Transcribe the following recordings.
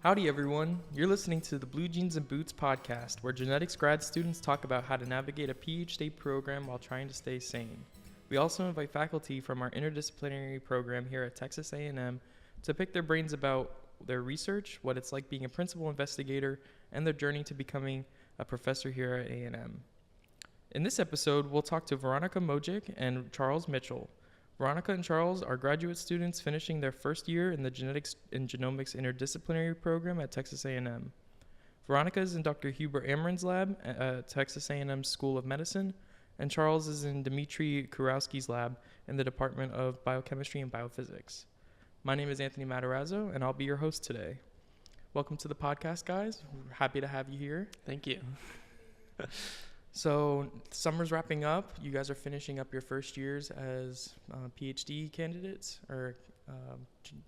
Howdy, everyone. You're listening to the Blue Jeans and Boots podcast, where genetics grad students talk about how to navigate a PhD program while trying to stay sane. We also invite faculty from our interdisciplinary program here at Texas A&M to pick their brains about their research, what it's like being a principal investigator, and their journey to becoming a professor here at A&M. In this episode, we'll talk to Veronika Mojik and Charles Mitchell. Veronika and Charles are graduate students finishing their first year in the Genetics and Genomics Interdisciplinary Program at Texas A&M. Veronika is in Dr. Hubert Amrein's lab at Texas A&M School of Medicine, and Charles is in Dmitry Kurouski's lab in the Department of Biochemistry and Biophysics. My name is Anthony Matarazzo, and I'll be your host today. Welcome to the podcast, guys. We're happy to have you here. Thank you. So summer's wrapping up. You guys are finishing up your first years as PhD candidates or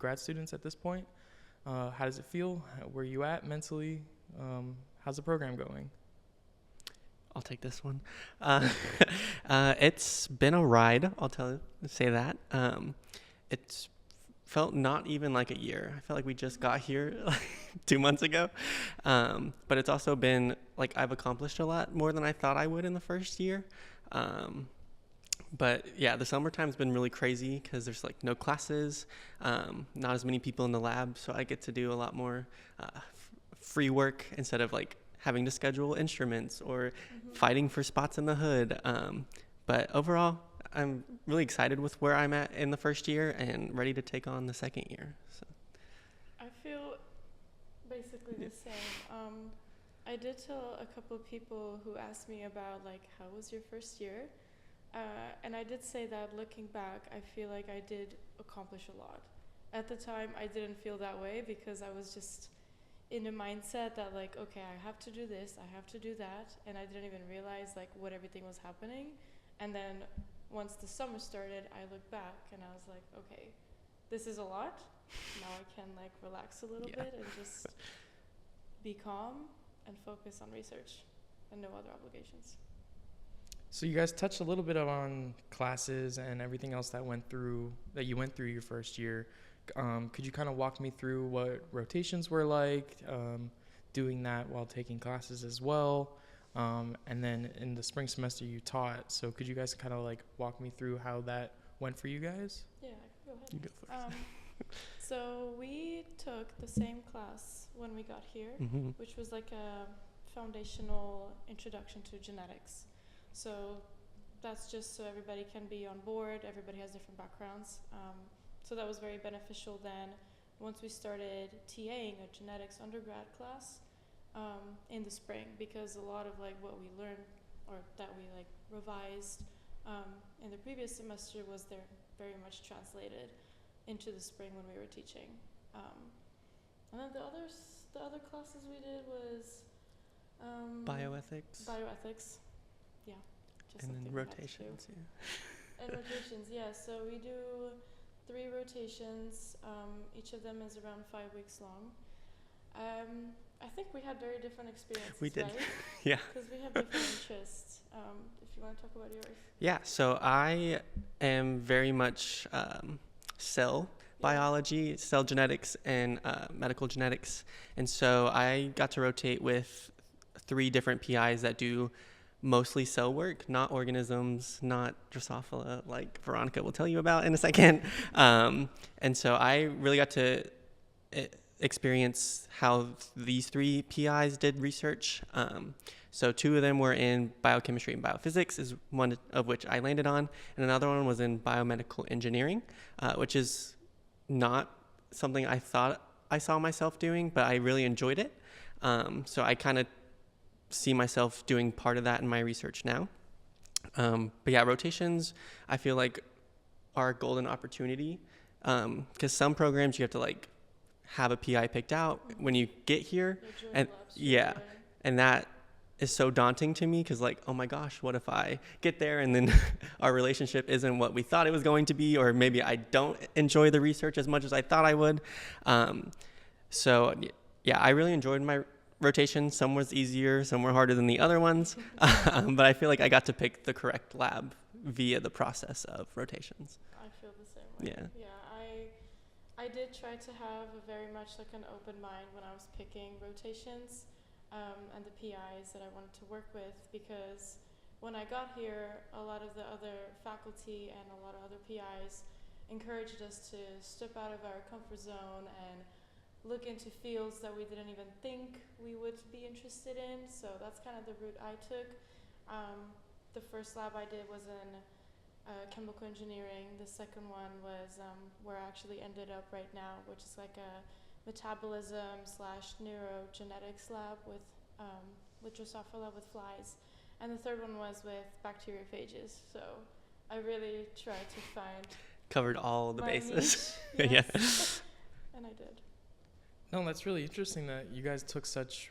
grad students at this point. How does it feel? Where are you at mentally? How's the program going? I'll take this one. It's been a ride, say that. It's felt not even like a year. I felt like we just got here 2 months ago. But it's also been like I've accomplished a lot more than I thought I would in the first year. But yeah, the summertime's been really crazy because there's like no classes, not as many people in the lab. So I get to do a lot more free work instead of like having to schedule instruments or fighting for spots in the hood. But overall, I'm really excited with where I'm at in the first year and ready to take on the second year. So. I feel basically the same. I did tell a couple of people who asked me about like how was your first year, and I did say that looking back, I feel like I did accomplish a lot. At the time, I didn't feel that way because I was just in a mindset that like, okay, I have to do this, I have to do that, and I didn't even realize like what everything was happening. And then once the summer started, I looked back and I was like, okay, this is a lot. Now I can like relax a little bit and just be calm and focus on research and no other obligations. So you guys touched a little bit on classes and everything else that you went through your first year. Could you kind of walk me through what rotations were like, doing that while taking classes as well? And then in the spring semester you taught, so could you guys kind of like walk me through how that went for you guys? Yeah, I can go ahead. You go first. So we took the same class when we got here, which was like a foundational introduction to genetics. So that's just so everybody can be on board, everybody has different backgrounds. So that was very beneficial then. Once we started TAing a genetics undergrad class, in the spring, because a lot of like what we learned or that we like revised in the previous semester was there very much translated into the spring when we were teaching. And then the other classes we did was Bioethics. Yeah. And then rotations. Yeah. And rotations, yeah. So we do 3 rotations. Each of them is around 5 weeks long. I think we had very different experiences. We did, right? yeah. Because we have different interests. If you want to talk about yours. Yeah, so I am very much cell biology, cell genetics, and medical genetics. And so I got to rotate with 3 different PIs that do mostly cell work, not organisms, not Drosophila, like Veronika will tell you about in a second. And so I really got to experience how these 3 PIs did research. So 2 of them were in biochemistry and biophysics, is one of which I landed on, and another one was in biomedical engineering, which is not something I thought I saw myself doing, but I really enjoyed it. So I kind of see myself doing part of that in my research now. But yeah, rotations I feel like are a golden opportunity, because some programs you have to like have a PI picked out when you get here, and and that is so daunting to me because like, oh my gosh, what if I get there and then our relationship isn't what we thought it was going to be, or maybe I don't enjoy the research as much as I thought I would. So yeah, I really enjoyed my rotation. Some was easier, some were harder than the other ones, but I feel like I got to pick the correct lab via the process of rotations. I feel the same way. Yeah. Yeah, I did try to have a very much like an open mind when I was picking rotations and the PIs that I wanted to work with, because when I got here, a lot of the other faculty and a lot of other PIs encouraged us to step out of our comfort zone and look into fields that we didn't even think we would be interested in. So that's kind of the route I took. The first lab I did was in chemical engineering. The second one was where I actually ended up right now, which is like a metabolism / neurogenetics lab with Drosophila with flies. And the third one was with bacteriophages. So I really tried to find Covered all the my bases. niche, Yeah. yes. And I did. No, that's really interesting that you guys took such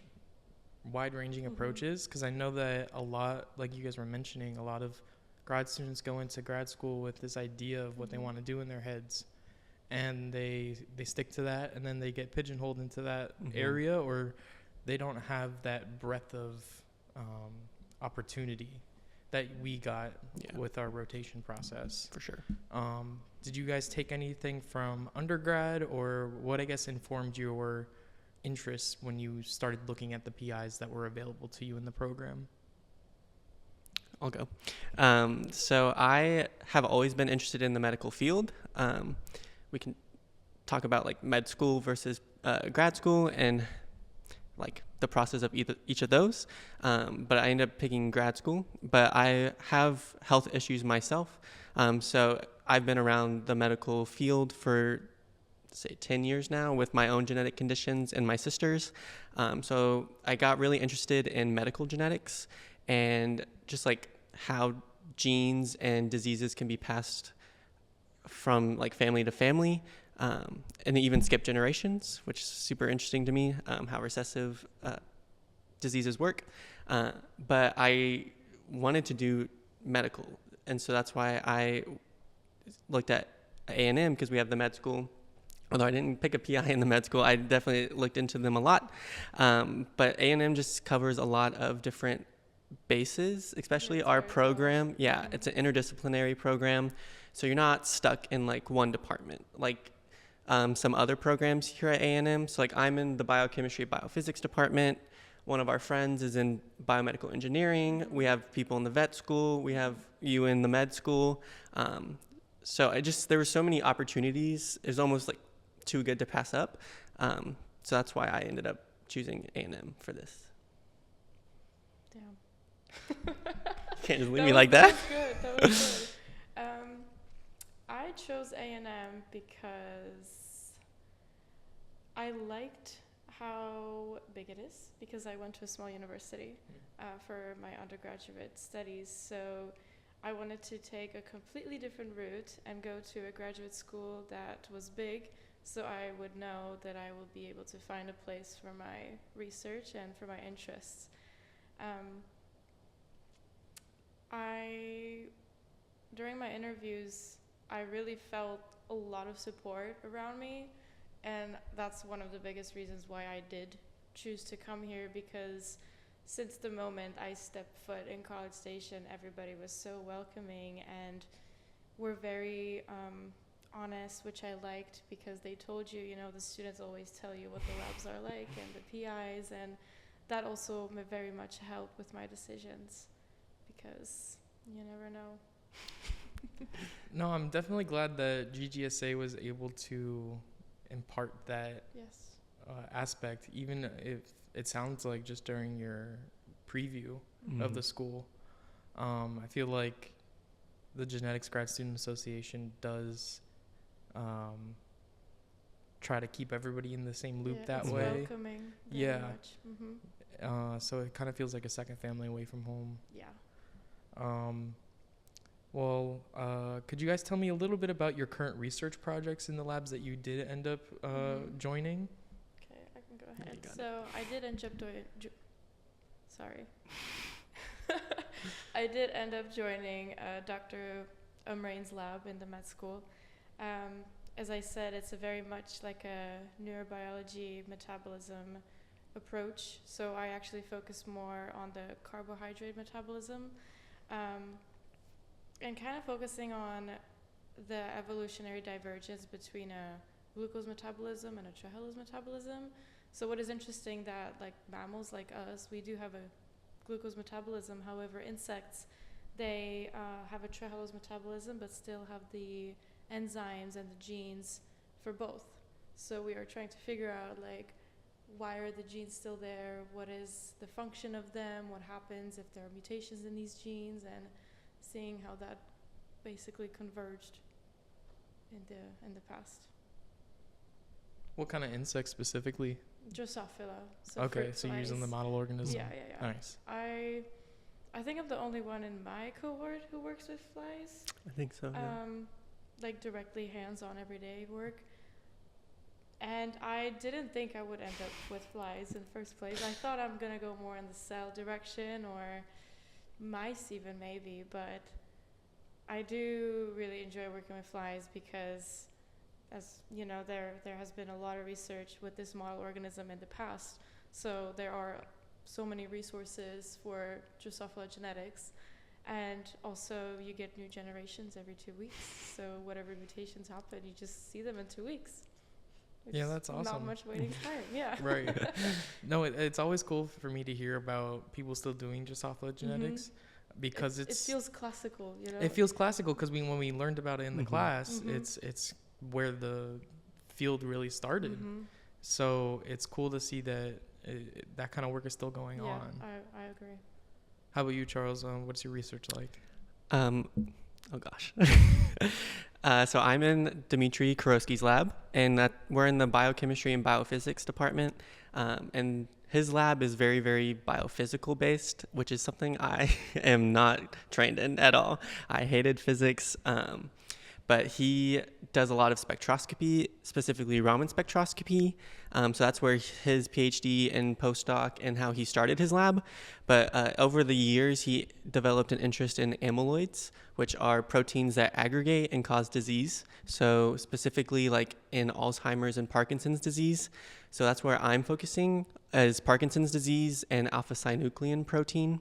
wide-ranging approaches, because I know that a lot, like you guys were mentioning, a lot of grad students go into grad school with this idea of what they want to do in their heads, and they stick to that, and then they get pigeonholed into that area, or they don't have that breadth of opportunity that we got with our rotation process. For sure. Did you guys take anything from undergrad, or what, I guess, informed your interests when you started looking at the PIs that were available to you in the program? I'll go. So I have always been interested in the medical field. We can talk about like med school versus grad school and like the process of each of those. But I ended up picking grad school. But I have health issues myself. So I've been around the medical field for, say, 10 years now with my own genetic conditions and my sister's. So I got really interested in medical genetics and just like how genes and diseases can be passed from like family to family, and even skip generations, which is super interesting to me, how recessive diseases work. But I wanted to do medical, and so that's why I looked at A&M, because we have the med school. Although I didn't pick a PI in the med school, I definitely looked into them a lot. But A&M just covers a lot of different bases, especially our program. Yeah, it's an interdisciplinary program. So you're not stuck in like one department, like some other programs here at A&M. So like I'm in the biochemistry, biophysics department. One of our friends is in biomedical engineering. We have people in the vet school. We have you in the med school. So there were so many opportunities. It was almost like too good to pass up. So that's why I ended up choosing A&M for this. Damn. Can't just leave me like that. That was good. I chose A&M because I liked how big it is, because I went to a small university for my undergraduate studies. So I wanted to take a completely different route and go to a graduate school that was big, so I would know that I will be able to find a place for my research and for my interests. During my interviews, I really felt a lot of support around me, and that's one of the biggest reasons why I did choose to come here, because since the moment I stepped foot in College Station, everybody was so welcoming and were very honest, which I liked, because they told you, the students always tell you what the labs are like and the PIs, and that also very much helped with my decisions, because you never know. No, I'm definitely glad that GGSA was able to impart that aspect, even if it sounds like just during your preview of the school. I feel like the Genetics Grad Student Association does try to keep everybody in the same loop that way. It's welcoming. Very much. So it kind of feels like a second family away from home. Yeah. Well, could you guys tell me a little bit about your current research projects in the labs that you did end up joining? Okay, I can go ahead. So I did end up I did end up joining Dr. Amrein's lab in the med school. As I said, it's a very much like a neurobiology metabolism approach. So I actually focus more on the carbohydrate metabolism. And kind of focusing on the evolutionary divergence between a glucose metabolism and a trehalose metabolism. So what is interesting that like mammals like us, we do have a glucose metabolism. However, insects, they have a trehalose metabolism but still have the enzymes and the genes for both. So we are trying to figure out like why are the genes still there, what is the function of them, what happens if there are mutations in these genes, and seeing how that basically converged in the past. What kind of insects specifically? Drosophila. So Okay, fruit so you're using the flies. model organism. Yeah. Nice. I think I'm the only one in my cohort who works with flies. I think so. Yeah. Like directly hands-on everyday work. And I didn't think I would end up with flies in the first place. I thought I'm gonna go more in the cell direction or mice even maybe, but I do really enjoy working with flies because, as you know, there has been a lot of research with this model organism in the past. So there are so many resources for Drosophila genetics, and also you get new generations every 2 weeks. So whatever mutations happen, you just see them in 2 weeks. Yeah, that's awesome. Not much waiting time. Yeah. Right. No, it's always cool for me to hear about people still doing Drosophila genetics because it feels classical, you know. It feels classical because when we learned about it in the class, Mhm. it's where the field really started. So it's cool to see that that kind of work is still going on. I agree. How about you, Charles? What's your research like? Oh gosh. So I'm in Dmitry Kurouski's lab, and we're in the biochemistry and biophysics department. And his lab is very, very biophysical based, which is something I am not trained in at all. I hated physics. But he does a lot of spectroscopy, specifically Raman spectroscopy. So that's where his PhD and postdoc and how he started his lab. But over the years, he developed an interest in amyloids, which are proteins that aggregate and cause disease. So specifically like in Alzheimer's and Parkinson's disease. So that's where I'm focusing, as Parkinson's disease and alpha-synuclein protein.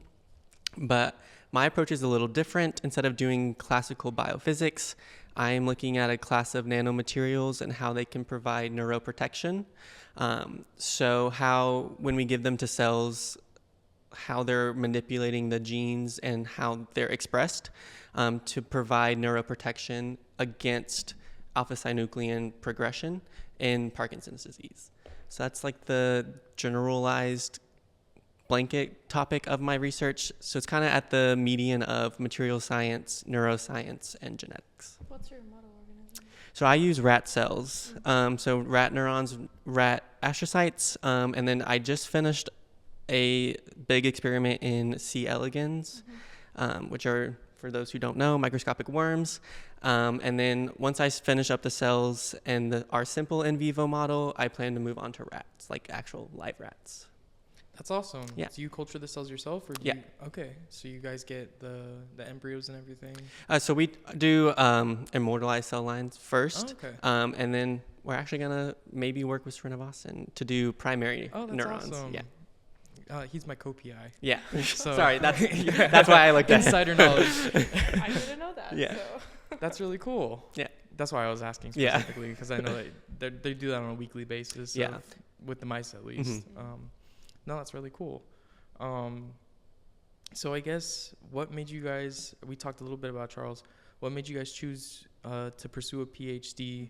But my approach is a little different. Instead of doing classical biophysics, I'm looking at a class of nanomaterials and how they can provide neuroprotection. So how, when we give them to cells, how they're manipulating the genes and how they're expressed to provide neuroprotection against alpha-synuclein progression in Parkinson's disease. So that's like the generalized blanket topic of my research. So it's kind of at the median of material science, neuroscience, and genetics. What's your model organism? So I use rat cells. So rat neurons, rat astrocytes, and then I just finished a big experiment in C. elegans, which are, for those who don't know, microscopic worms. And then once I finish up the cells and our simple in vivo model, I plan to move on to rats, like actual live rats. That's awesome. Yeah. Do you culture the cells yourself, or do Yeah. you? Okay, so you guys get the embryos and everything. So we do immortalized cell lines first, Oh, okay. and then we're actually gonna maybe work with Srinivasan to do primary Oh, that's neurons. awesome. Yeah, He's my co-PI. yeah. So Sorry, that's why I looked at insider knowledge. I didn't know that. Yeah. So. That's really cool. Yeah. That's why I was asking Yeah. specifically, because I know that they do that on a weekly basis. Yeah. With the mice at least. No, that's really cool. So I guess what made you guys? We talked a little bit about Charles. What made you guys choose to pursue a PhD?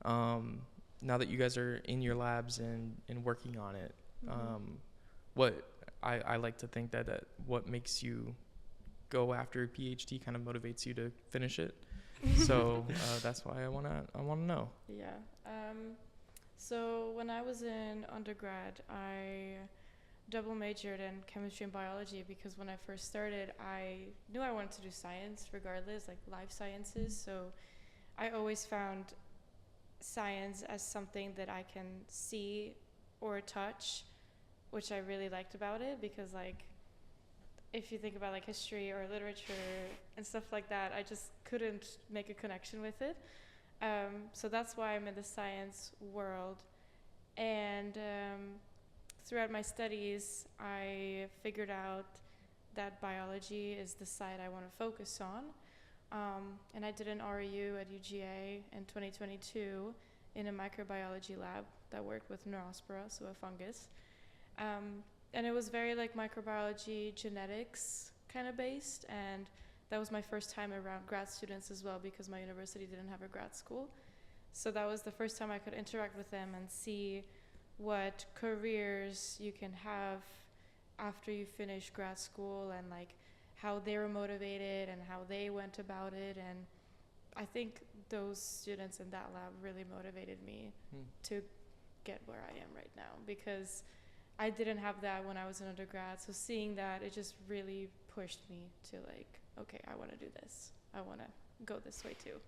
Now that you guys are in your labs and working on it, what I like to think that what makes you go after a PhD kind of motivates you to finish it. So that's why I wanna know. Yeah. So when I was in undergrad, I double majored in chemistry and biology because when I first started, I knew I wanted to do science regardless, like life sciences. So I always found science as something that I can see or touch, which I really liked about it because like if you think about like history or literature and stuff like that, I just couldn't make a connection with it. So that's why I'm in the science world. And throughout my studies, I figured out that biology is the side I want to focus on. And I did an REU at UGA in 2022 in a microbiology lab that worked with Neurospora, so a fungus. And it was very like microbiology genetics kind of based, and that was my first time around grad students as well, because my university didn't have a grad school. So that was the first time I could interact with them and see what careers you can have after you finish grad school, and like how they were motivated and how they went about it. And I think those students in that lab really motivated me to get where I am right now, because I didn't have that when I was an undergrad. So seeing that, it just really pushed me to like, okay, I want to do this. I want to go this way too.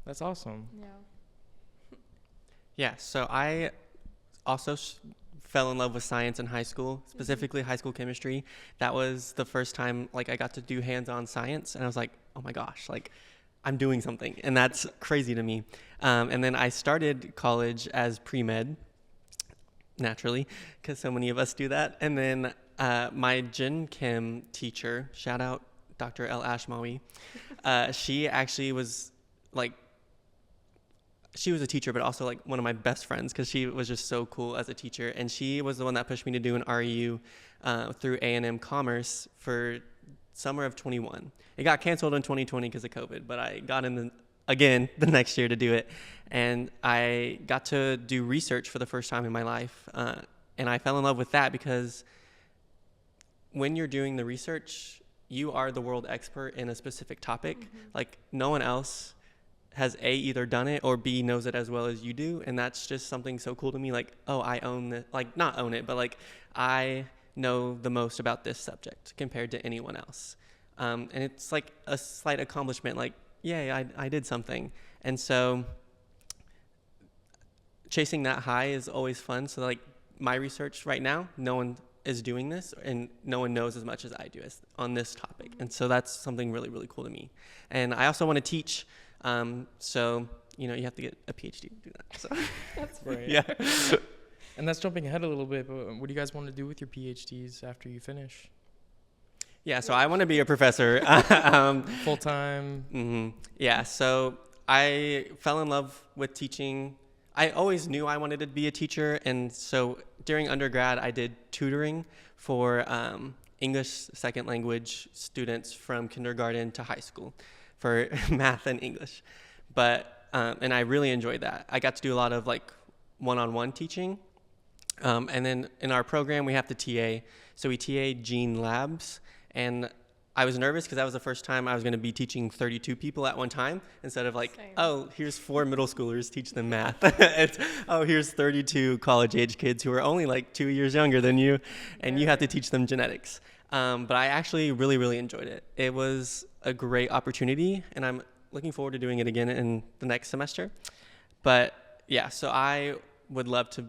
That's awesome. Yeah. Yeah, so I also fell in love with science in high school, specifically high school chemistry. That was the first time like I got to do hands-on science, and I was like, oh my gosh, like I'm doing something, and that's crazy to me. And then I started college as pre-med, naturally, because so many of us do that. And then my gen chem teacher, shout out Dr. El Ashmawi, she actually was like, she was a teacher, but also like one of my best friends, because she was just so cool as a teacher. And she was the one that pushed me to do an REU through A&M Commerce for summer of 21. It got canceled in 2020 because of COVID, but I got in again the next year to do it. And I got to do research for the first time in my life. And I fell in love with that, because when you're doing the research, you are the world expert in a specific topic. Like no one else has A, either done it, or B, knows it as well as you do. And that's just something so cool to me. Like, oh, I own it. Like, not own it, but like I know the most about this subject compared to anyone else. And it's like a slight accomplishment, like, yay, I did something. And so chasing that high is always fun. So like my research right now, no one is doing this, and no one knows as much as I do on this topic. And so that's something really, really cool to me. And I also want to teach. So, you know, you have to get a PhD to do that. So. That's Right. Yeah. And that's jumping ahead a little bit, but what do you guys want to do with your PhDs after you finish? Yeah, so I want to be a professor. Full-time? Yeah, so I fell in love with teaching. I always knew I wanted to be a teacher, and so during undergrad, I did tutoring for English second language students from kindergarten to high school for math and English. But, and I really enjoyed that. I got to do a lot of like one-on-one teaching. And then in our program, we have to TA. So we TA Gene Labs. And I was nervous because that was the first time I was going to be teaching 32 people at one time, instead of like, Same. oh, here's 4 middle schoolers, teach them math. It's, oh, here's 32 college-age kids who are only like 2 years younger than you, and you have to teach them genetics. But I actually really, really enjoyed it. It was a great opportunity, and I'm looking forward to doing it again in the next semester. But yeah, so I would love to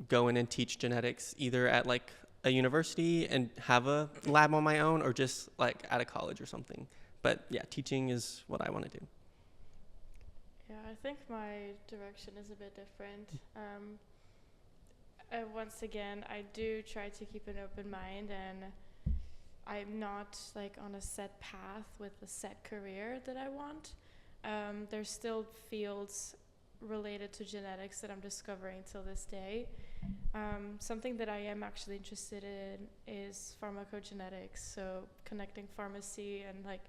go in and teach genetics either at like a university and have a lab on my own, or just like at a college or something. But yeah, teaching is what I want to do. Yeah, I think my direction is a bit different. Once again, I do try to keep an open mind, and I'm not like on a set path with a set career that I want. There's still fields related to genetics that I'm discovering till this day. Something that I am actually interested in is pharmacogenetics, so connecting pharmacy and like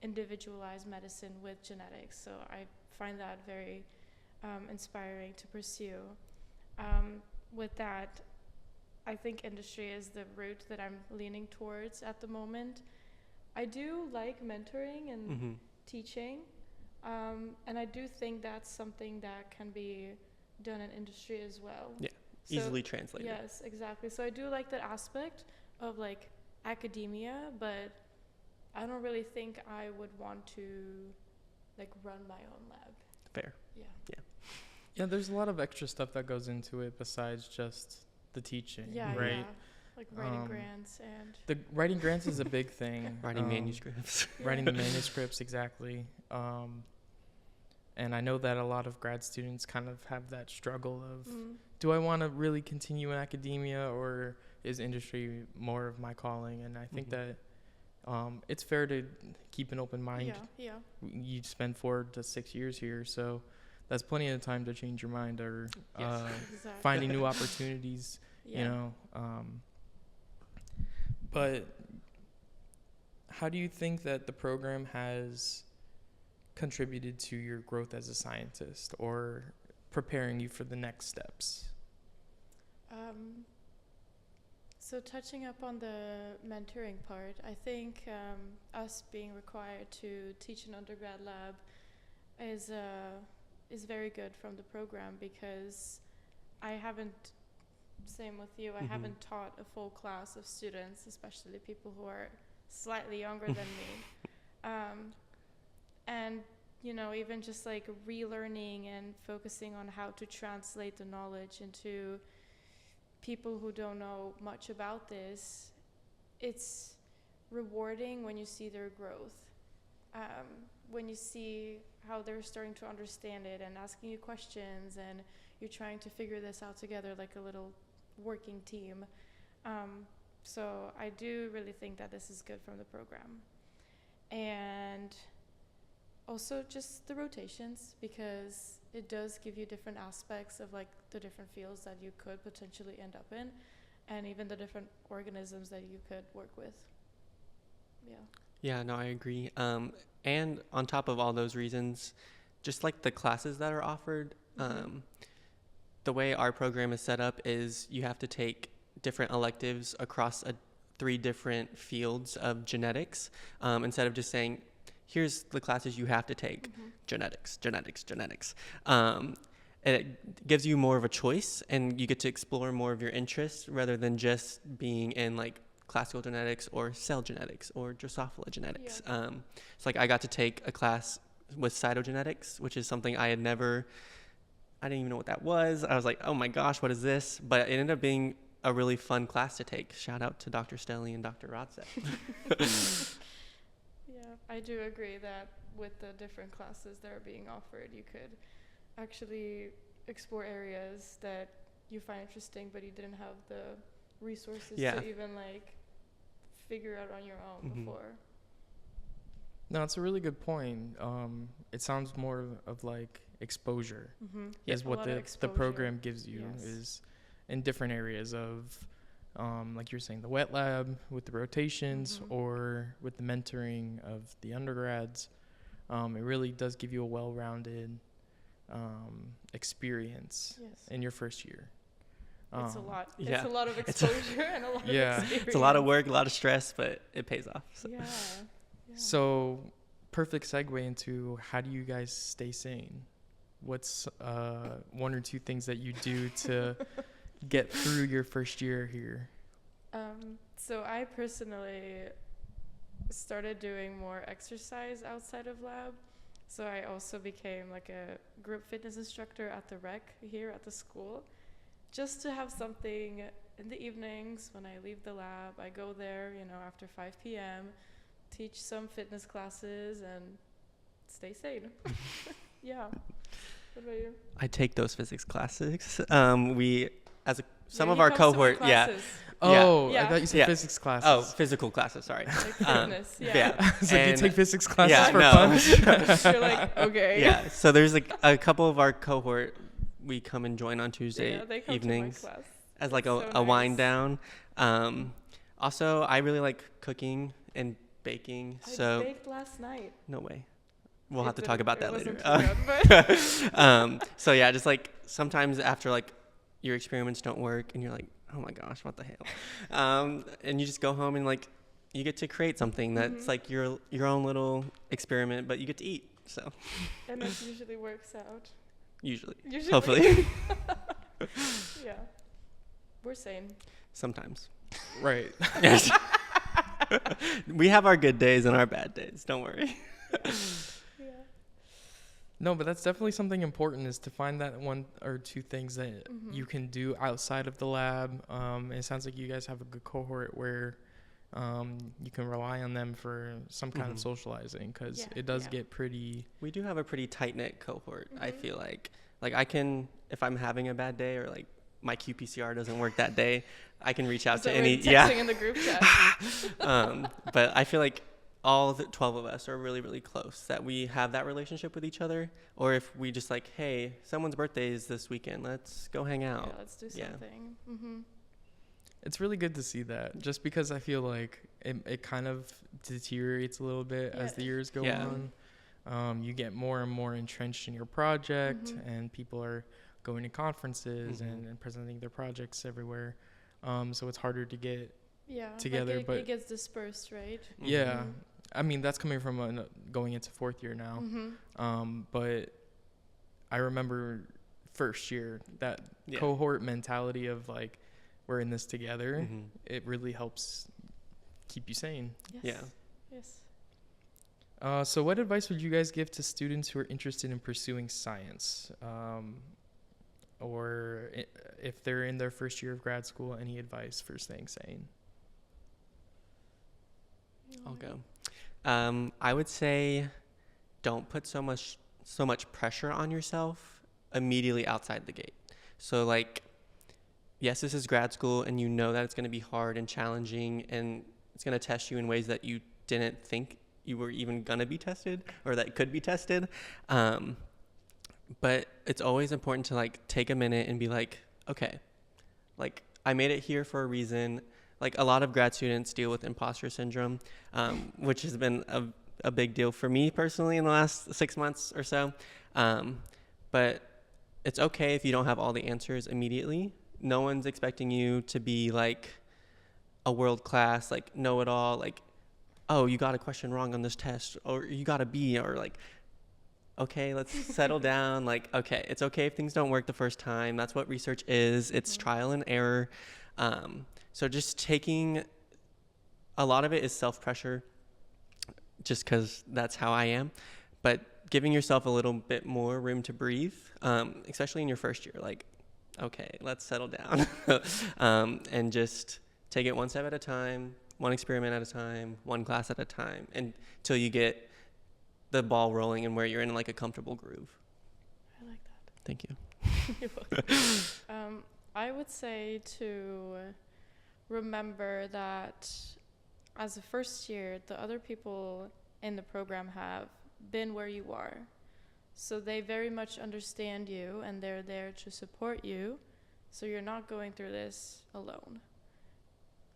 individualized medicine with genetics. So I find that very inspiring to pursue. With that, I think industry is the route that I'm leaning towards at the moment. I do like mentoring and teaching, and I do think that's something that can be done in industry as well. Yeah, So, easily translated. Yes, exactly. So I do like that aspect of like academia, but I don't really think I would want to like run my own lab. Fair. Yeah. Yeah, there's a lot of extra stuff that goes into it besides just the teaching, Yeah, right? yeah. Like writing grants and The writing grants is a big thing. Writing manuscripts. Writing the manuscripts, exactly. And I know that a lot of grad students kind of have that struggle of, do I want to really continue in academia, or is industry more of my calling? And I think that it's fair to keep an open mind. yeah. You spend 4 to 6 years here, so that's plenty of time to change your mind or Yes. Exactly. finding new opportunities, Yeah. you know. But how do you think that the program has contributed to your growth as a scientist or preparing you for the next steps? So touching up on the mentoring part, I think us being required to teach an undergrad lab is very good from the program, because I haven't, same with you, I haven't taught a full class of students, especially people who are slightly younger than me. And, you know, even just like relearning and focusing on how to translate the knowledge into people who don't know much about this, it's rewarding when you see their growth. When you see how they're starting to understand it and asking you questions, and you're trying to figure this out together like a little working team. So I do really think that this is good from the program. And also just the rotations, because it does give you different aspects of like the different fields that you could potentially end up in, and even the different organisms that you could work with. Yeah. Yeah, no, I agree. And on top of all those reasons, just like the classes that are offered, the way our program is set up is you have to take different electives across 3 different fields of genetics, instead of just saying, here's the classes you have to take, genetics. It gives you more of a choice, and you get to explore more of your interests rather than just being in like classical genetics or cell genetics or Drosophila genetics. Yeah. So like I got to take a class with cytogenetics, which is something I didn't even know what that was. I was like, oh my gosh, what is this? But it ended up being a really fun class to take. Shout out to Dr. Stelly and Dr. Rodzek. Yeah, I do agree that with the different classes that are being offered, you could actually explore areas that you find interesting, but you didn't have the resources to even like figure out on your own before. No, it's a really good point. It sounds more of like exposure is what the program gives you, is in different areas of like you're saying, the wet lab with the rotations or with the mentoring of the undergrads. It really does give you a well-rounded experience in your first year. It's a lot. Yeah. It's a lot of exposure and a lot of experience. It's a lot of work, a lot of stress, but it pays off. So. Yeah. So, perfect segue into how do you guys stay sane? What's 1 or 2 things that you do to get through your first year here? So I personally started doing more exercise outside of lab. So I also became like a group fitness instructor at the rec here at the school, just to have something in the evenings when I leave the lab. I go there, you know, after 5 p.m., teach some fitness classes and stay sane. Yeah. What about you? I take those physics classes. Some of our cohort, Oh, Yeah. I thought you said physics classes. Oh, physical classes, sorry. Like fitness, yeah. So you take physics classes for fun? You're like, okay. Yeah, so there's like a couple of our cohort, we come and join on Tuesday they come evenings to my class. as like So a wind nice. down. Also, I really like cooking and baking. I baked last night. No way. We'll have to talk about that later. So yeah, just like sometimes after like your experiments don't work and you're like, oh my gosh, what the hell? And you just go home and like you get to create something that's like your own little experiment, but you get to eat. So. And it usually works out. Usually. Hopefully. Yeah. We're sane. Sometimes. Right. Yes. We have our good days and our bad days. Don't worry. Yeah. No, but that's definitely something important, is to find that 1 or 2 things that you can do outside of the lab. It sounds like you guys have a good cohort where you can rely on them for some kind of socializing, because it does get pretty... We do have a pretty tight-knit cohort, I feel like. Like I can, if I'm having a bad day or like my qPCR doesn't work that day, I can reach out to any... Texting in the group chat. But I feel like all the 12 of us are really, really close, that we have that relationship with each other, or if we just like, hey, someone's birthday is this weekend, let's go hang out. Yeah, let's do something. Mm-hmm. It's really good to see that, just because I feel like it kind of deteriorates a little bit as the years go on. You get more and more entrenched in your project, and people are going to conferences and presenting their projects everywhere. So it's harder to get together. Like but it gets dispersed, right? Yeah. I mean, that's coming from going into fourth year now. But I remember first year, that cohort mentality of like, we're in this together. It really helps keep you sane. Yes. So what advice would you guys give to students who are interested in pursuing science? Or if they're in their first year of grad school, any advice for staying sane? I'll go. I would say don't put so much pressure on yourself immediately outside the gate. So like, yes, this is grad school, and you know that it's going to be hard and challenging, and it's going to test you in ways that you didn't think you were even going to be tested, or that could be tested. But it's always important to like take a minute and be like, okay, like I made it here for a reason. Like a lot of grad students deal with imposter syndrome, which has been a big deal for me personally in the last 6 months or so. But it's okay if you don't have all the answers immediately. No one's expecting you to be like a world-class, like know-it-all, like, oh, you got a question wrong on this test, or you got a B, or like, okay, let's settle down. Like, okay, it's okay if things don't work the first time. That's what research is. It's trial and error. So just taking, a lot of it is self-pressure, just because that's how I am, but giving yourself a little bit more room to breathe, especially in your first year. Like, okay, let's settle down and just take it one step at a time, one experiment at a time, one class at a time, until you get the ball rolling and where you're in like a comfortable groove. I like that. Thank you. You're welcome. I would say to remember that as a first year, the other people in the program have been where you are. So they very much understand you, and they're there to support you. So you're not going through this alone.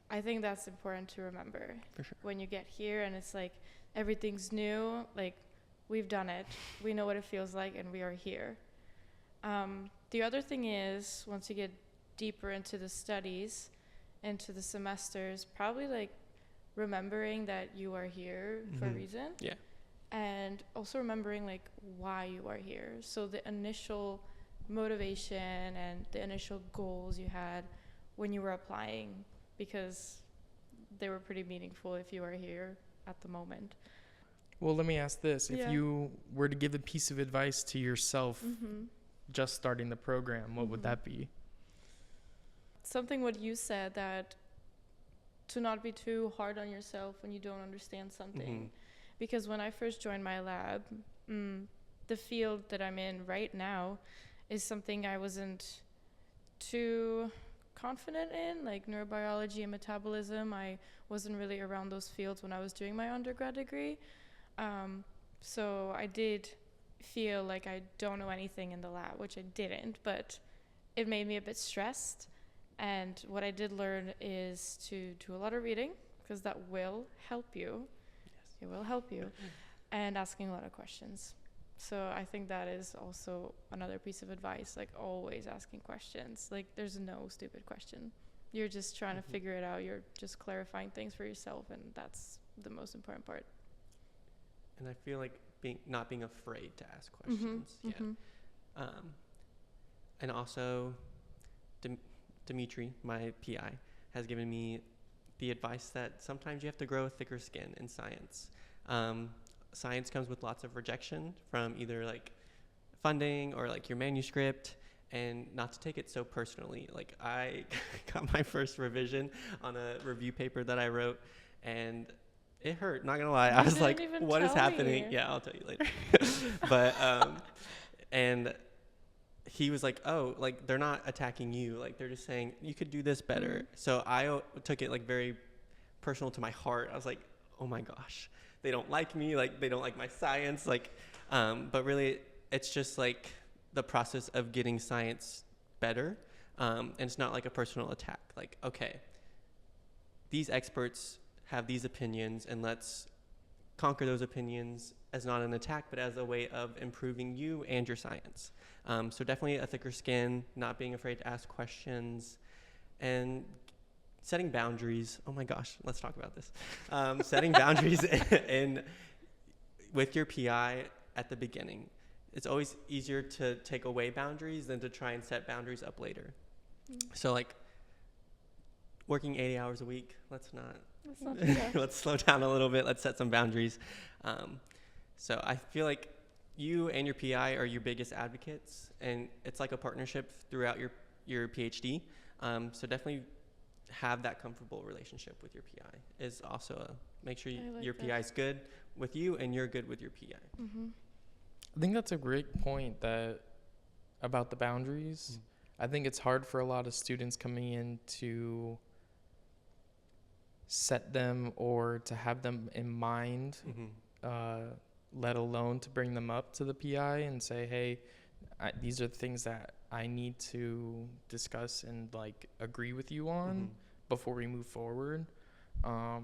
I think that's important to remember. For sure. When you get here and it's like everything's new, like we've done it, we know what it feels like, and we are here. The other thing is, once you get deeper into the studies, into the semesters, probably like remembering that you are here for a reason. Yeah. And also remembering like why you are here. So the initial motivation and the initial goals you had when you were applying, because they were pretty meaningful if you are here at the moment. Well, let me ask this. If you were to give a piece of advice to yourself just starting the program, what would that be? Something what you said, that to not be too hard on yourself when you don't understand something. Because when I first joined my lab, the field that I'm in right now is something I wasn't too confident in, like neurobiology and metabolism. I wasn't really around those fields when I was doing my undergrad degree. So I did feel like I don't know anything in the lab, which I didn't, but it made me a bit stressed. And what I did learn is to do a lot of reading, because that will help you. It will help you. And asking a lot of questions. So I think that is also another piece of advice, like always asking questions. Like there's no stupid question. You're just trying to figure it out. You're just clarifying things for yourself, and that's the most important part. And I feel like not being afraid to ask questions. And also, Dmitry, my PI, has given me the advice that sometimes you have to grow a thicker skin in science. Science comes with lots of rejection from either like funding or like your manuscript, and not to take it so personally. Like I got my first revision on a review paper that I wrote, and it hurt, not gonna lie. I was like, what is happening? Yeah, I'll tell you later. But and he was like, oh, like they're not attacking you, like they're just saying you could do this better. So I took it like very personal to my heart. I was like, oh my gosh, they don't like me, like they don't like my science, like, but really it's just like the process of getting science better. And it's not like a personal attack. Like, okay, these experts have these opinions, and let's conquer those opinions as not an attack, but as a way of improving you and your science. So definitely a thicker skin, not being afraid to ask questions, and setting boundaries. Oh my gosh, let's talk about this. Setting boundaries with your PI at the beginning. It's always easier to take away boundaries than to try and set boundaries up later. So like working 80 hours a week, let's slow down a little bit. Let's set some boundaries. So I feel like you and your PI are your biggest advocates, and it's like a partnership throughout your PhD. So definitely have that comfortable relationship with your PI is also make sure your PI is good with you and you're good with your PI. Mm-hmm. I think that's a great point about the boundaries. I think it's hard for a lot of students coming in to set them or to have them in mind, let alone to bring them up to the PI and say, hey, these are the things that I need to discuss and like agree with you on before we move forward. I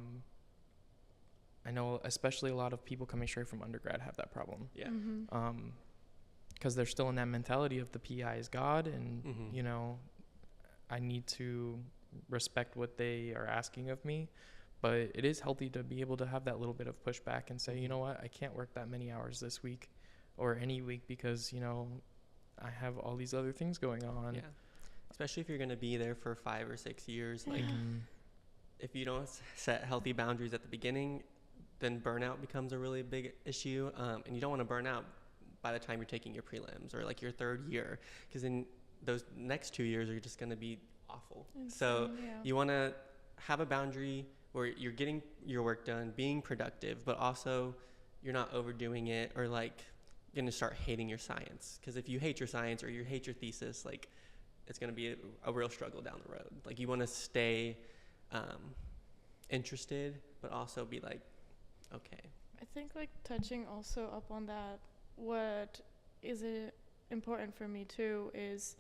know especially a lot of people coming straight from undergrad have that problem. Yeah. Because they're still in that mentality of the PI is God, and you know, I need to respect what they are asking of me. But it is healthy to be able to have that little bit of pushback and say, you know what, I can't work that many hours this week or any week because, you know, I have all these other things going on. Yeah. Especially if you're going to be there for 5 or 6 years. Like, if you don't set healthy boundaries at the beginning, then burnout becomes a really big issue. And you don't want to burn out by the time you're taking your prelims or like your 3rd year, because then those next 2 years are just going to be awful. So you want to have a boundary where you're getting your work done, being productive, but also you're not overdoing it or like going to start hating your science. Because if you hate your science or you hate your thesis, like it's going to be a real struggle down the road. Like you want to stay interested, but also be like, okay. I think like touching also up on that, what is important for me too is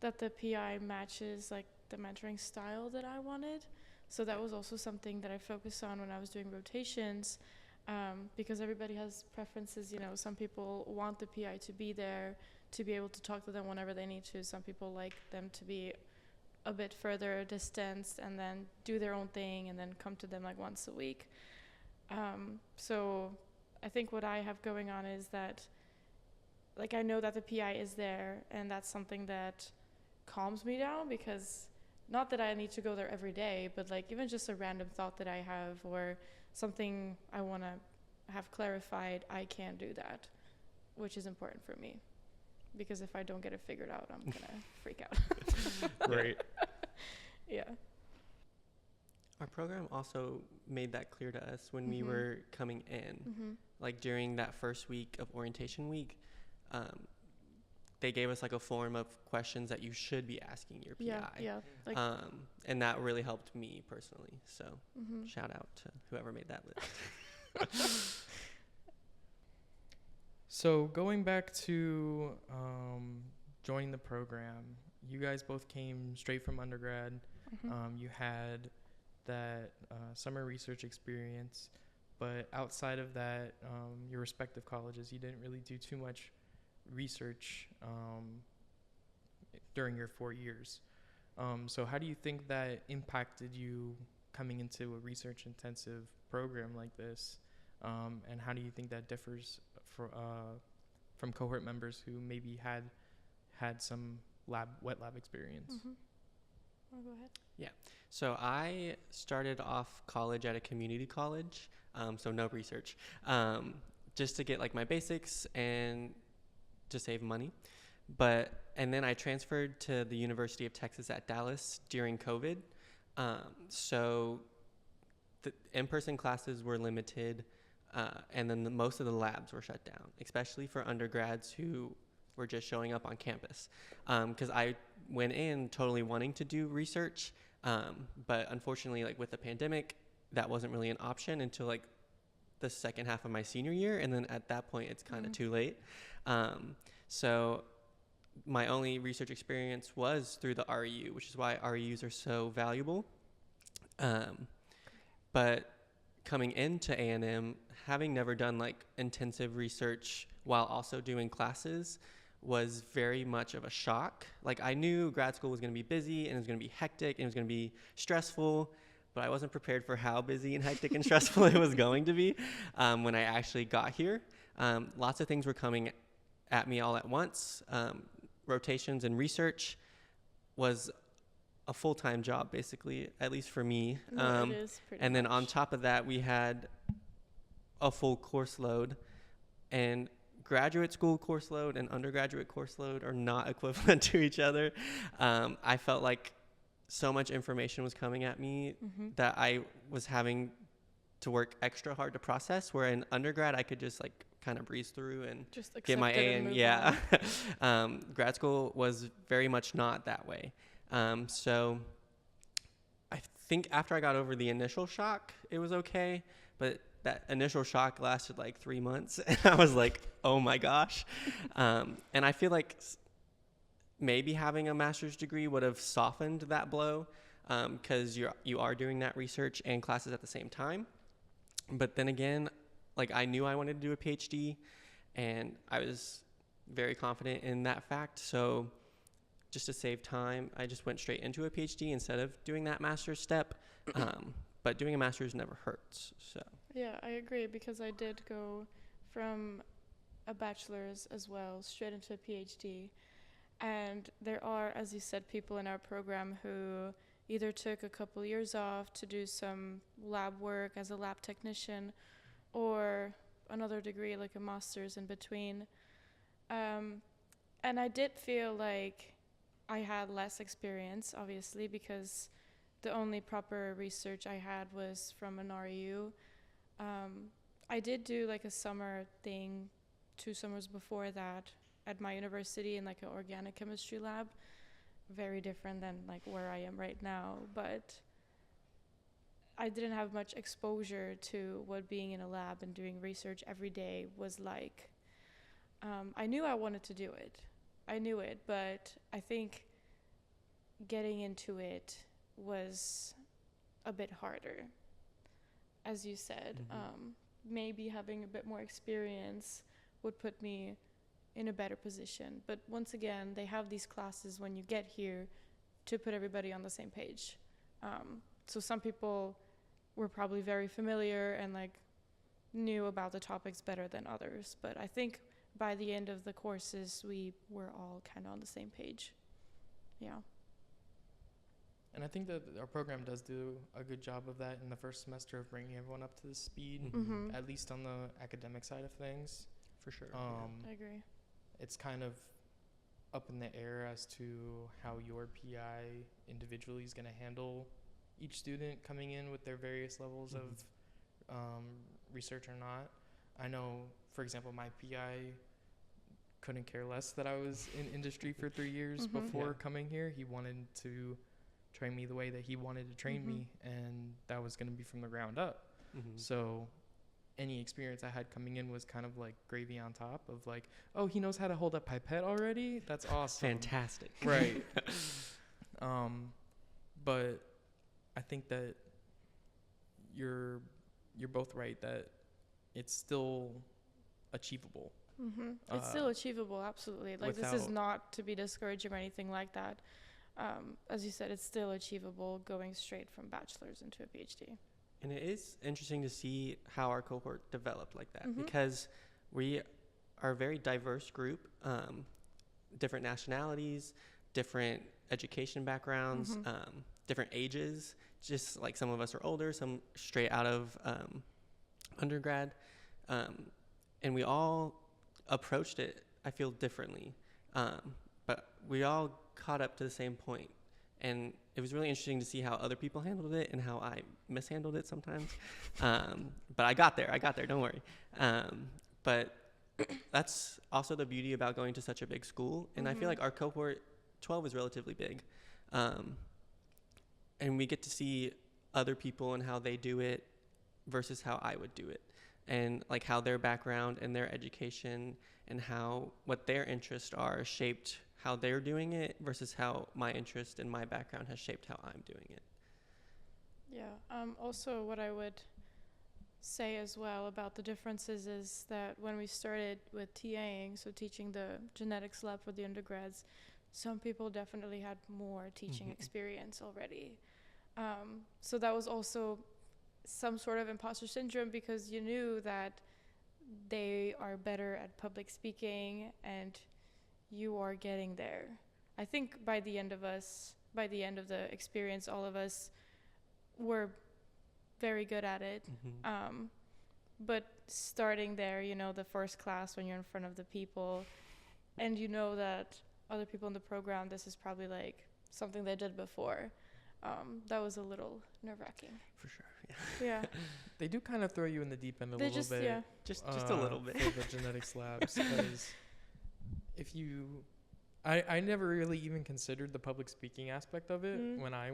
that the PI matches like the mentoring style that I wanted. So that was also something that I focused on when I was doing rotations, because everybody has preferences. You know, some people want the PI to be there to be able to talk to them whenever they need to. Some people like them to be a bit further distanced and then do their own thing and then come to them like once a week. So I think what I have going on is that like I know that the PI is there, and that's something that calms me down, because not that I need to go there every day, but like even just a random thought that I have or something I want to have clarified, I can do that, which is important for me, because if I don't get it figured out, I'm gonna freak out. Great. Yeah. Our program also made that clear to us when we were coming in. Like during that first week of orientation week, they gave us like a form of questions that you should be asking your PI. Yeah. Like, and that really helped me personally. So shout out to whoever made that list. So going back to joining the program, you guys both came straight from undergrad. You had that summer research experience, but outside of that, your respective colleges, you didn't really do too much research during your 4 years. So how do you think that impacted you coming into a research intensive program like this? And how do you think that differs from cohort members who maybe had some wet lab experience? Oh, go ahead. Yeah. So I started off college at a community college, so no research, just to get like my basics and to save money. And then I transferred to the University of Texas at Dallas during COVID. So the in-person classes were limited, and then most of the labs were shut down, especially for undergrads who were just showing up on campus. Because I went in totally wanting to do research, but unfortunately, like with the pandemic, that wasn't really an option until like the second half of my senior year, and then at that point it's kind of too late. So my only research experience was through the REU, which is why REUs are so valuable. But coming into A&M, having never done like intensive research while also doing classes was very much of a shock. Like, I knew grad school was going to be busy and it was going to be hectic and it was going to be stressful, but I wasn't prepared for how busy and hectic and stressful it was going to be when I actually got here. Lots of things were coming at me all at once. Rotations and research was a full-time job, basically, at least for me. It is pretty and then much. on top of that, we had a full course load, and graduate school course load and undergraduate course load are not equivalent to each other. I felt like so much information was coming at me that I was having to work extra hard to process, where in undergrad I could just like kind of breeze through and Just get my accept it A and and move on. grad school was very much not that way. So I think after I got over the initial shock, it was okay, but that initial shock lasted like 3 months, and I was like, oh my gosh. And I feel like maybe having a master's degree would have softened that blow, because you are doing that research and classes at the same time. But then again, like, I knew I wanted to do a PhD, and I was very confident in that fact. So just to save time, I just went straight into a PhD instead of doing that master's step. But doing a master's never hurts. So Yeah, I agree, because I did go from a bachelor's as well straight into a PhD. And there are, as you said, people in our program who either took a couple years off to do some lab work as a lab technician, or another degree like a master's in between. And I did feel like I had less experience, obviously, because the only proper research I had was from an REU. I did do like a summer thing 2 summers before that at my university in like an organic chemistry lab. Very different than like where I am right now, but I didn't have much exposure to what being in a lab and doing research every day was like. I knew I wanted to do it. I knew it, but I think getting into it was a bit harder. As you said, maybe having a bit more experience would put me in a better position. But once again, they have these classes when you get here to put everybody on the same page. So some people were probably very familiar and like knew about the topics better than others. But I think by the end of the courses, we were all kind of on the same page. Yeah. And I think that our program does do a good job of that in the first semester, of bringing everyone up to the speed, at least on the academic side of things. for sure. I agree. It's kind of up in the air as to how your PI individually is going to handle each student coming in with their various levels of research or not. I know, for example, my PI couldn't care less that I was in industry for 3 years before coming here. He wanted to train me the way that he wanted to train me, and that was going to be from the ground up. So any experience I had coming in was kind of like gravy on top of like, oh, he knows how to hold a pipette already? That's awesome. Fantastic. Right. But I think that you're both right that it's still achievable. It's still achievable, absolutely. Like, this is not to be discouraging or anything like that. As you said, it's still achievable going straight from bachelor's into a PhD. And it is interesting to see how our cohort developed like that, because we are a very diverse group, different nationalities, different education backgrounds, different ages. Just like some of us are older, some straight out of undergrad. And we all approached it, I feel, differently. But we all caught up to the same point. And it was really interesting to see how other people handled it and how I mishandled it sometimes. But I got there, don't worry. But that's also the beauty about going to such a big school. And I feel like our cohort 12 is relatively big. And we get to see other people and how they do it versus how I would do it. and like how their background and their education and what their interests are shaped how they're doing it versus how my interest and my background has shaped how I'm doing it. Yeah. Also, what I would say as well about the differences is that when we started with TAing, so teaching the genetics lab for the undergrads, some people definitely had more teaching experience already. So that was also some sort of imposter syndrome, because you knew that they are better at public speaking and you are getting there. I think by the end of the experience, all of us were very good at it. But starting there, the first class when you're in front of the people and you know that other people in the program, this is probably like something they did before. That was a little nerve-wracking. For sure. Yeah. They do kind of throw you in the deep end a little bit. Yeah. Just a little bit. For the genetics labs, because if you, I never really even considered the public speaking aspect of it when I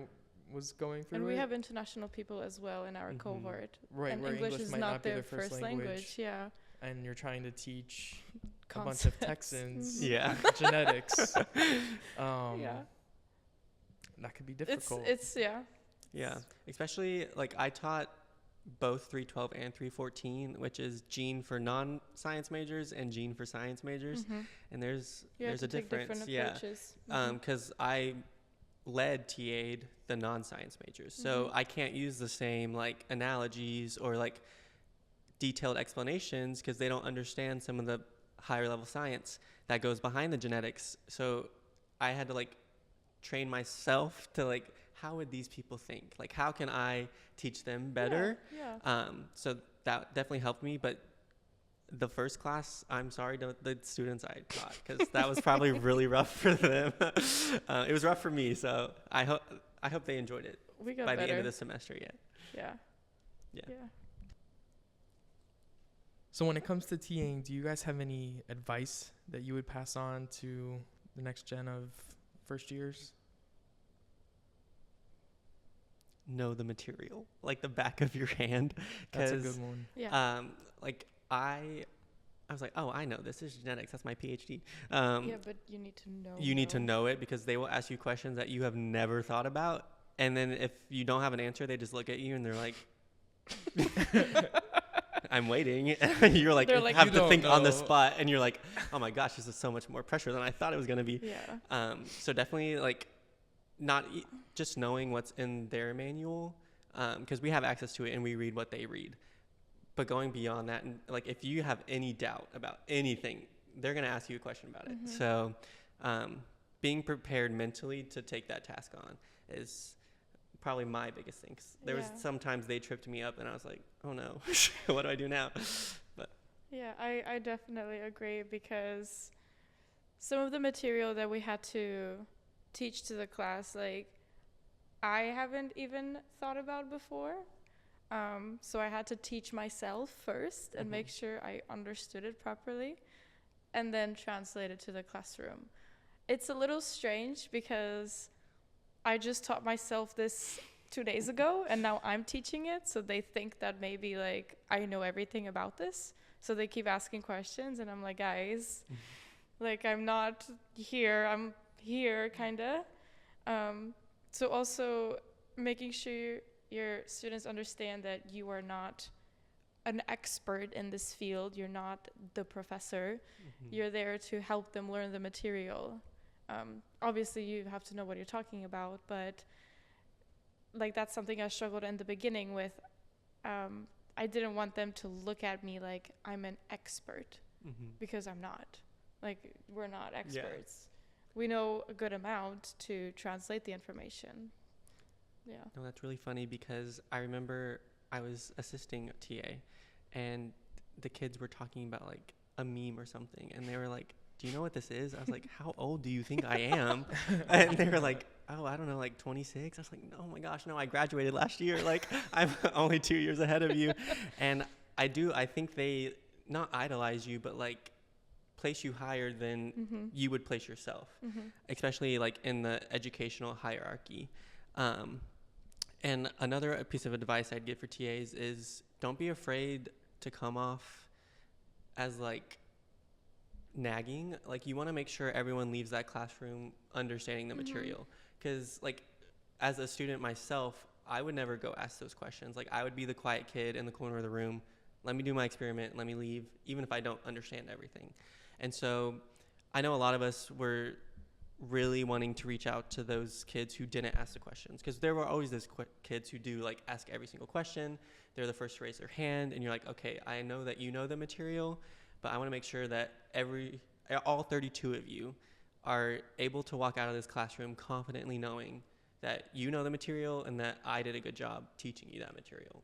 was going through it. And we have international people as well in our cohort. Right, and where English is might not be their first language. Yeah. And you're trying to teach Concepts. a bunch of Texans genetics. Yeah. That could be difficult. It's Yeah, especially like I taught both 312 and 314, which is gene for non-science majors and gene for science majors, and there's a difference. Because I led TA'd the non-science majors, so I can't use the same like analogies or like detailed explanations because they don't understand some of the higher level science that goes behind the genetics. So I had to like train myself to like, how would these people think? Like, how can I teach them better? So that definitely helped me. But the first class, I'm sorry to the students I taught, because that was probably really rough for them. It was rough for me. So I hope they enjoyed it we got by better. the end of the semester. Yeah. So when it comes to TAing, do you guys have any advice that you would pass on to the next gen of first years? Know the material, like the back of your hand. That's a good one. Yeah. Like I was like, oh, I know this is genetics. That's my PhD. Yeah, but you need to know. You need to know it, because they will ask you questions that you have never thought about, and then if you don't have an answer, they just look at you and they're like, I'm waiting. And you're like, have to think on the spot, and you're like, oh my gosh, this is so much more pressure than I thought it was going to be. Yeah. So definitely like not just knowing what's in their manual, because we have access to it and we read what they read. But going beyond that, and like if you have any doubt about anything, they're going to ask you a question about it. So being prepared mentally to take that task on is probably my biggest thing. There was sometimes they tripped me up and I was like, oh no, what do I do now? But yeah, I definitely agree, because some of the material that we had to teach to the class, like I haven't even thought about before. So I had to teach myself first and make sure I understood it properly, and then translate it to the classroom. It's a little strange because I just taught myself this 2 days ago and now I'm teaching it, so they think that maybe like I know everything about this, so they keep asking questions and I'm like, guys, like I'm not here, I'm here kinda. So also making sure your students understand that you are not an expert in this field, you're not the professor, you're there to help them learn the material. Obviously you have to know what you're talking about, but like that's something I struggled in the beginning with. I didn't want them to look at me like I'm an expert, because I'm not. Like we're not experts. We know a good amount to translate the information. Yeah. No, that's really funny, because I remember I was assisting TA and the kids were talking about like a meme or something, and they were like, do you know what this is? I was like, how old do you think I am? And they were like, oh, I don't know, like 26. I was like, oh my gosh, no, I graduated last year. Like I'm only 2 years ahead of you. And I think they not idolize you, but like place you higher than you would place yourself, especially like in the educational hierarchy. And another piece of advice I'd give for TAs is don't be afraid to come off as like nagging. Like you want to make sure everyone leaves that classroom understanding the material, because like as a student myself, I would never go ask those questions. Like I would be the quiet kid in the corner of the room. Let me do my experiment, let me leave, even if I don't understand everything. And so I know a lot of us were really wanting to reach out to those kids who didn't ask the questions, because there were always those kids who do like ask every single question. They're the first to raise their hand, and you're like, okay, I know that you know the material, but I want to make sure that all 32 of you are able to walk out of this classroom confidently knowing that you know the material and that I did a good job teaching you that material.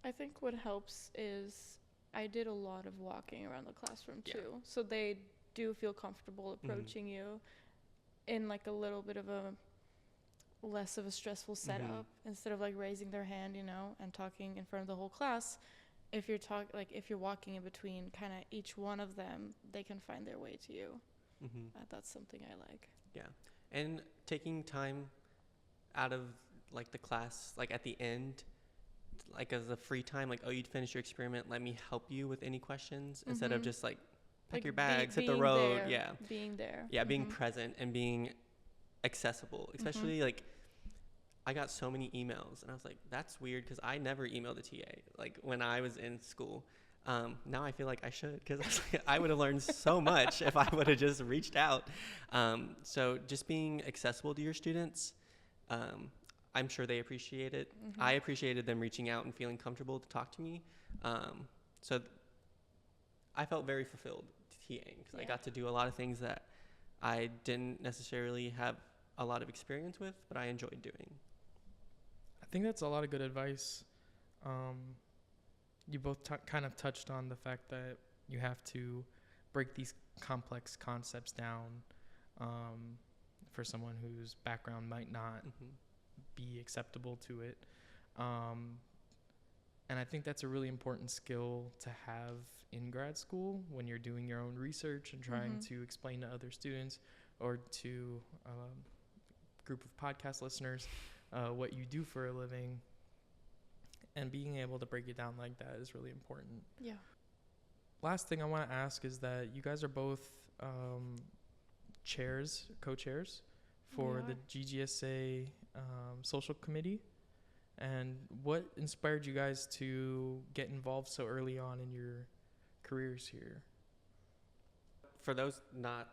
I think what helps is I did a lot of walking around the classroom too. Yeah. So they do feel comfortable approaching you in like a little bit of a less of a stressful setup, instead of like raising their hand, you know, and talking in front of the whole class. If you're walking in between kind of each one of them, they can find their way to you. That's something I like. Yeah. And taking time out of like the class, like at the end, like as a free time, like, oh, you'd finish your experiment, let me help you with any questions, instead of just like pack Like your bags, hit the being road. there, Yeah. Being there. Yeah, being present and being accessible. Especially like I got so many emails and I was like, that's weird, because I never emailed a TA like when I was in school. Now I feel like I should, because I would have learned so much if I would have just reached out. So just being accessible to your students, I'm sure they appreciate it. I appreciated them reaching out and feeling comfortable to talk to me. So I felt very fulfilled TAing, because I got to do a lot of things that I didn't necessarily have a lot of experience with, but I enjoyed doing. I think that's a lot of good advice. You both kind of touched on the fact that you have to break these complex concepts down for someone whose background might not be acceptable to it. And I think that's a really important skill to have in grad school when you're doing your own research and trying to explain to other students or to a group of podcast listeners what you do for a living. And being able to break it down like that is really important. Yeah. Last thing I want to ask is that you guys are both co-chairs for the GGSA social committee. And what inspired you guys to get involved so early on in your careers here? For those not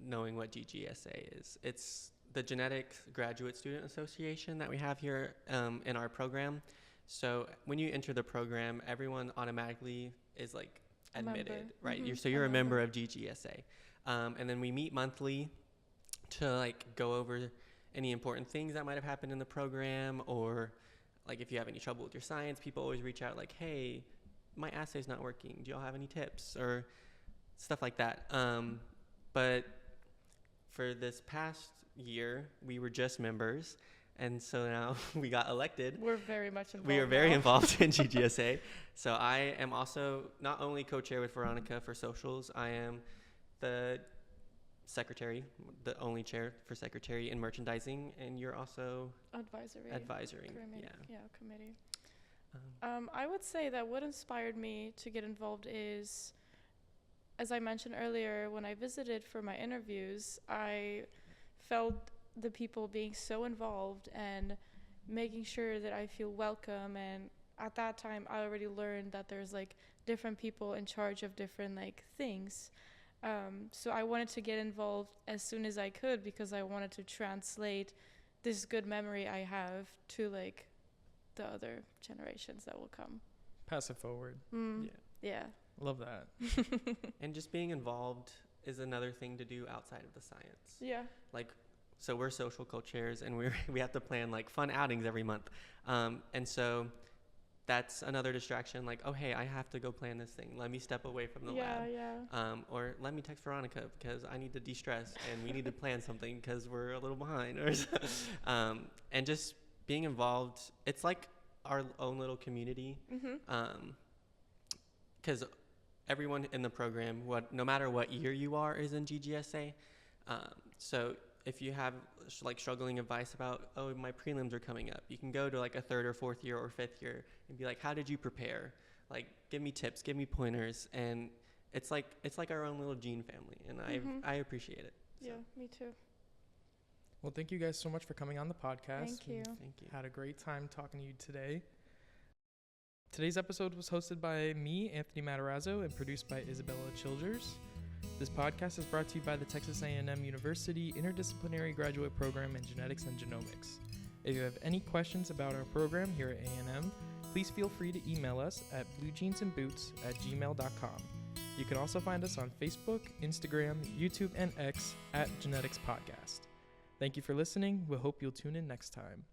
knowing what GGSA is, it's the Genetics Graduate Student Association that we have here in our program. So when you enter the program, everyone automatically is like admitted, right? You're a member of GGSA. And then we meet monthly to like go over any important things that might have happened in the program, or like if you have any trouble with your science, people always reach out like, hey, my assay's not working. Do y'all have any tips or stuff like that? But for this past year, we were just members. And so now we got elected. We're very much involved. We are very involved in GGSA. So I am also not only co-chair with Veronika for socials, I am the secretary, the only chair for secretary in merchandising, and you're also advisory. Committee. I would say that what inspired me to get involved is, as I mentioned earlier, when I visited for my interviews, I felt the people being so involved and making sure that I feel welcome. And at that time, I already learned that there's like different people in charge of different like things. So I wanted to get involved as soon as I could, because I wanted to translate this good memory I have to like the other generations that will come. Pass it forward. Yeah. Love that. And just being involved is another thing to do outside of the science. Yeah. Like, so we're social co-chairs, and we have to plan like fun outings every month. And so that's another distraction. Like, oh, hey, I have to go plan this thing. Let me step away from the lab. Or let me text Veronika because I need to de-stress and we need to plan something because we're a little behind. And just being involved, it's like our own little community. Because everyone in the program, no matter what year you are, is in GGSA. So if you have like struggling advice about, oh, my prelims are coming up, you can go to like a third or fourth year or fifth year and be like, how did you prepare? like give me tips, give me pointers, and it's like our own little gene family, and I appreciate it. So. Yeah, me too. Well, thank you guys so much for coming on the podcast. Thank you. Thank you. Had a great time talking to you today. Today's episode was hosted by me, Anthony Matarazzo, and produced by Isabella Childers. This podcast is brought to you by the Texas A&M University Interdisciplinary Graduate Program in Genetics and Genomics. If you have any questions about our program here at A&M, please feel free to email us at bluejeansandboots@gmail.com. You can also find us on Facebook, Instagram, YouTube, and X at Genetics Podcast. Thank you for listening. We hope you'll tune in next time.